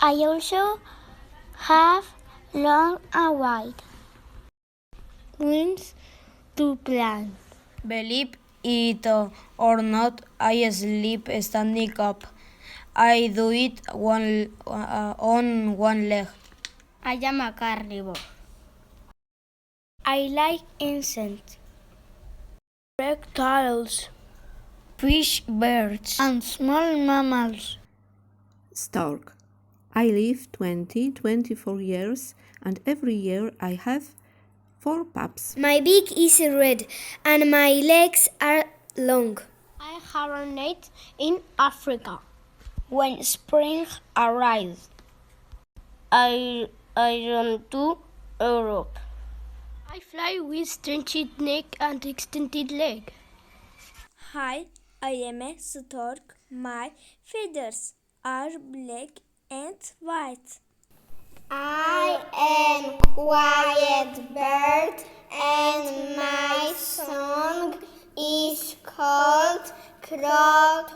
I also have long and wide wings to plant. Believe it or not, I sleep standing up. I do it on one leg. I am a carnivore. I like insects, reptiles, fish, birds, and small mammals. Stork. I live 24 years, and every year I have 4 pups. My beak is red and my legs are long. I hibernate in Africa. When spring arrives, I run to Europe. I fly with stretched neck and extended leg. Hi, I am a stork. My feathers are black and white. I am quiet bird and my song is called Crotoreo.